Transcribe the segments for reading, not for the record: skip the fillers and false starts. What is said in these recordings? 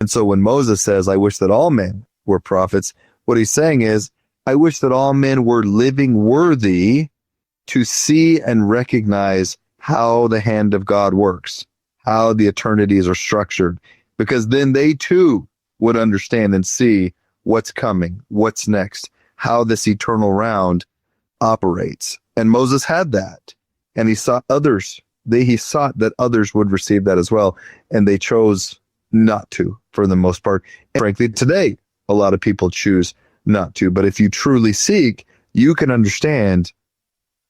And so when Moses says, I wish that all men were prophets, what he's saying is, I wish that all men were living worthy to see and recognize how the hand of God works, how the eternities are structured, because then they too would understand and see what's coming, what's next, how this eternal round operates. And Moses had that, and he sought others. He sought that others would receive that as well, and they chose not to, for the most part. And frankly, today, a lot of people choose not to. But if you truly seek, you can understand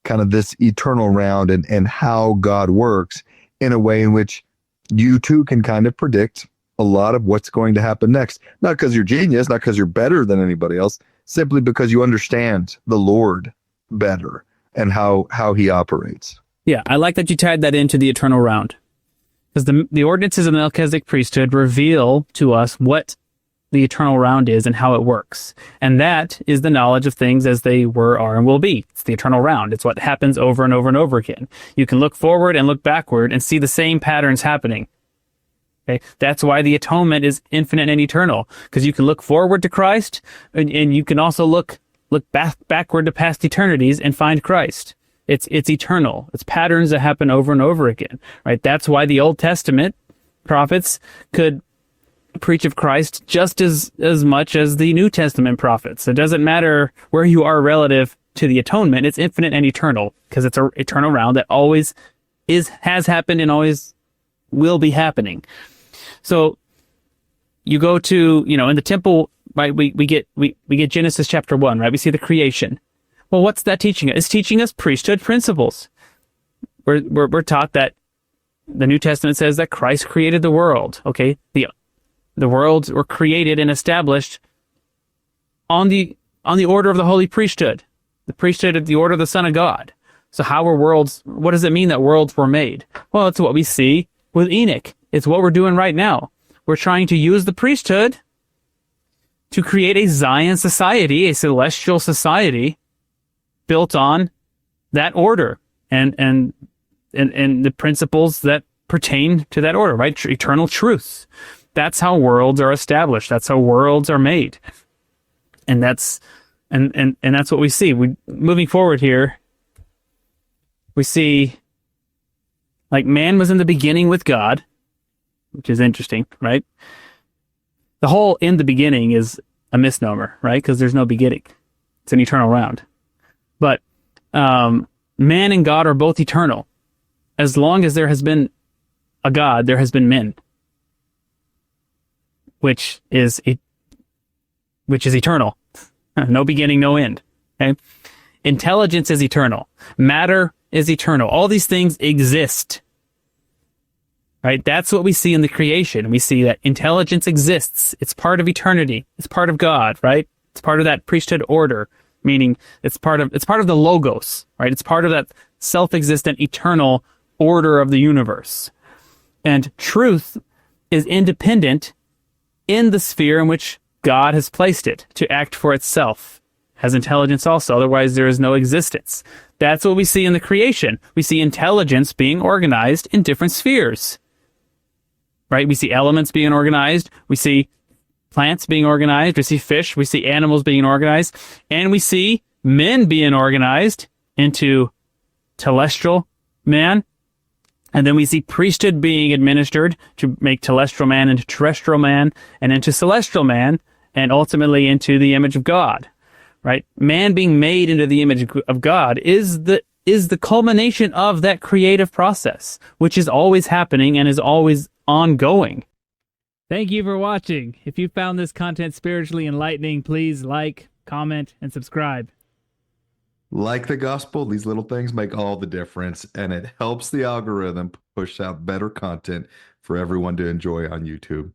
kind of this eternal round and how God works in a way in which you too can kind of predict a lot of what's going to happen next. Not because you're genius, not because you're better than anybody else, simply because you understand the Lord better and how he operates. Yeah, I like that you tied that into the eternal round. Because the ordinances of the Melchizedek priesthood reveal to us what the eternal round is and how it works. And that is the knowledge of things as they were, are, and will be. It's the eternal round. It's what happens over and over and over again. You can look forward and look backward and see the same patterns happening. Okay? That's why the atonement is infinite and eternal. Because you can look forward to Christ, and you can also look backward to past eternities and find Christ. It's eternal. It's patterns that happen over and over again, right? That's why the Old Testament prophets could preach of Christ just as much as the New Testament prophets. It doesn't matter where you are relative to the atonement. It's infinite and eternal because it's an eternal round that always has happened and always will be happening. So you go to, in the temple, right? We get Genesis chapter 1, right? We see the creation. Well, what's that teaching us? It's teaching us priesthood principles. We're taught that the New Testament says that Christ created the world. Okay, the worlds were created and established on the order of the holy priesthood, the priesthood of the order of the Son of God. So how were worlds? What does it mean that worlds were made? Well, it's what we see with Enoch. It's what we're doing right now. We're trying to use the priesthood to create a Zion society, a celestial society, built on that order and the principles that pertain to that order, right? Eternal truths. That's how worlds are established. That's how worlds are made. And that's what we see. Moving forward here, we see like man was in the beginning with God, which is interesting, right? The whole in the beginning is a misnomer, right? Because there's no beginning. It's an eternal round. But man and God are both eternal. As long as there has been a God, there has been men, which is eternal. No beginning, no end. Okay? Intelligence is eternal. Matter is eternal. All these things exist. Right? That's what we see in the creation. We see that intelligence exists. It's part of eternity. It's part of God, right? It's part of that priesthood order. Meaning it's part of the logos, right? It's part of that self-existent eternal order of the universe. And truth is independent in the sphere in which God has placed it to act for itself. Has intelligence also, otherwise there is no existence. That's what we see in the creation. We see intelligence being organized in different spheres. Right? We see elements being organized. We see plants being organized, we see fish, we see animals being organized, and we see men being organized into telestial man, and then we see priesthood being administered to make telestial man into terrestrial man, and into celestial man, and ultimately into the image of God, right? Man being made into the image of God is the culmination of that creative process, which is always happening and is always ongoing. Thank you for watching. If you found this content spiritually enlightening, please like, comment, and subscribe. Like the gospel, these little things make all the difference, and it helps the algorithm push out better content for everyone to enjoy on YouTube.